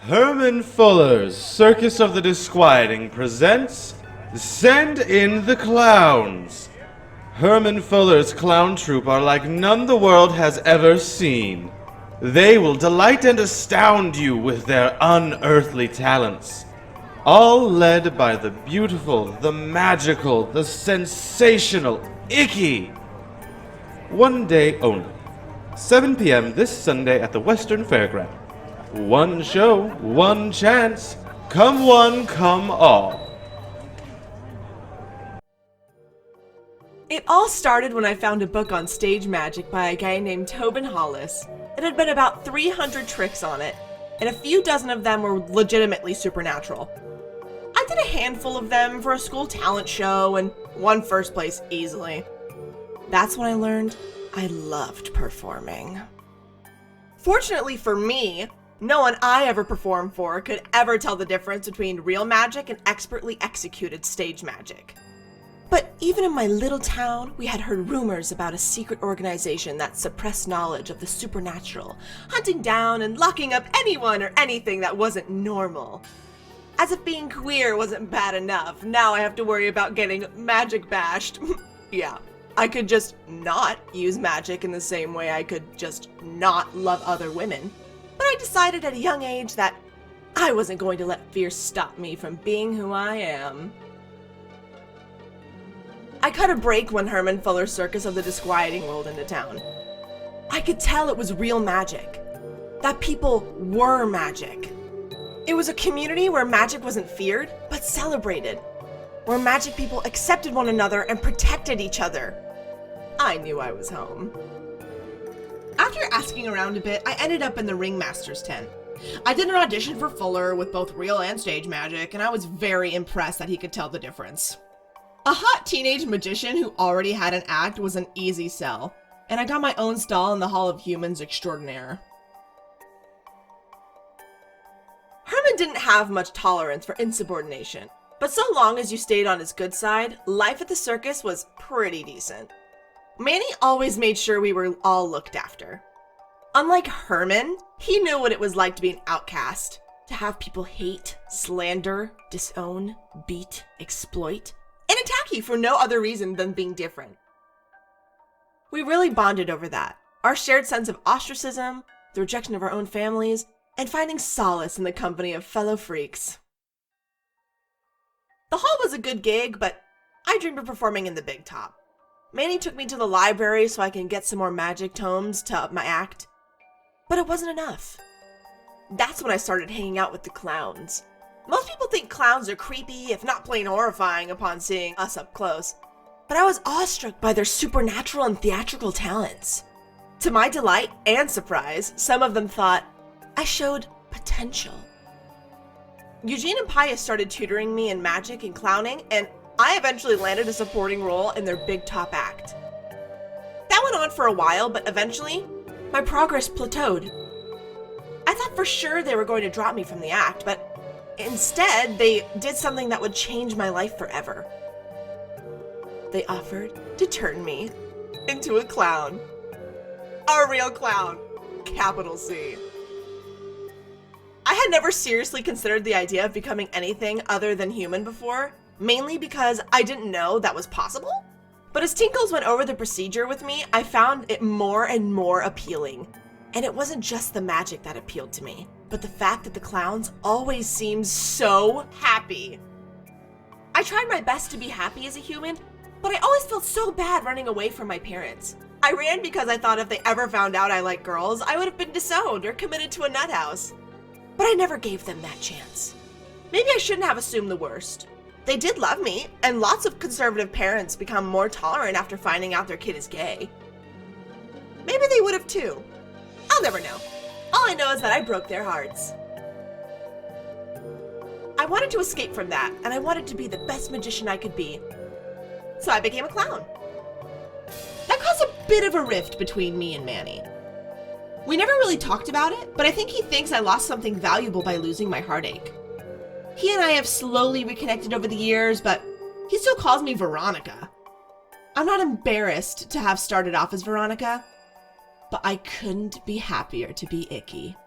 Herman Fuller's Circus of the Disquieting presents Send in the Clowns. Herman Fuller's Clown Troupe are like none the world has ever seen. They will delight and astound you with their unearthly talents. All led by the beautiful, the magical, the sensational Icky. One day only. 7 p.m. this Sunday at the Western Fairground. One show, one chance. Come one, come all. It all started when I found a book on stage magic by a guy named Tobin Hollis. It had been about 300 tricks on it, and a few dozen of them were legitimately supernatural. I did a handful of them for a school talent show and won first place easily. That's when I learned I loved performing. Fortunately for me, no one I ever performed for could ever tell the difference between real magic and expertly executed stage magic. But even in my little town, we had heard rumors about a secret organization that suppressed knowledge of the supernatural, hunting down and locking up anyone or anything that wasn't normal. As if being queer wasn't bad enough, now I have to worry about getting magic bashed. Yeah, I could just not use magic in the same way I could just not love other women. But I decided at a young age that I wasn't going to let fear stop me from being who I am. I cut a break when Herman Fuller's Circus of the Disquieting rolled into town. I could tell it was real magic. That people were magic. It was a community where magic wasn't feared, but celebrated. Where magic people accepted one another and protected each other. I knew I was home. After asking around a bit, I ended up in the ringmaster's tent. I did an audition for Fuller with both real and stage magic, and I was very impressed that he could tell the difference. A hot teenage magician who already had an act was an easy sell, and I got my own stall in the Hall of Humans Extraordinaire. Herman didn't have much tolerance for insubordination, but so long as you stayed on his good side, life at the circus was pretty decent. Manny always made sure we were all looked after. Unlike Herman, he knew what it was like to be an outcast, to have people hate, slander, disown, beat, exploit, and attack you for no other reason than being different. We really bonded over that. Our shared sense of ostracism, the rejection of our own families, and finding solace in the company of fellow freaks. The hall was a good gig, but I dreamed of performing in the big top. Manny took me to the library so I can get some more magic tomes to up my act. But it wasn't enough. That's when I started hanging out with the clowns. Most people think clowns are creepy, if not plain horrifying, upon seeing us up close. But I was awestruck by their supernatural and theatrical talents. To my delight and surprise, some of them thought I showed potential. Eugene and Pius started tutoring me in magic and clowning, and I eventually landed a supporting role in their big top act. That went on for a while, but eventually, my progress plateaued. I thought for sure they were going to drop me from the act, but instead, they did something that would change my life forever. They offered to turn me into a clown. A real clown. Capital C. I had never seriously considered the idea of becoming anything other than human before, mainly because I didn't know that was possible. But as Tinkles went over the procedure with me, I found it more and more appealing. And it wasn't just the magic that appealed to me, but the fact that the clowns always seemed so happy. I tried my best to be happy as a human, but I always felt so bad running away from my parents. I ran because I thought if they ever found out I liked girls, I would have been disowned or committed to a nut house. But I never gave them that chance. Maybe I shouldn't have assumed the worst. They did love me, and lots of conservative parents become more tolerant after finding out their kid is gay. Maybe they would have too. I'll never know. All I know is that I broke their hearts. I wanted to escape from that, and I wanted to be the best magician I could be. So I became a clown. That caused a bit of a rift between me and Manny. We never really talked about it, but I think he thinks I lost something valuable by losing my heartache. He and I have slowly reconnected over the years, but he still calls me Veronica. I'm not embarrassed to have started off as Veronica, but I couldn't be happier to be Icky.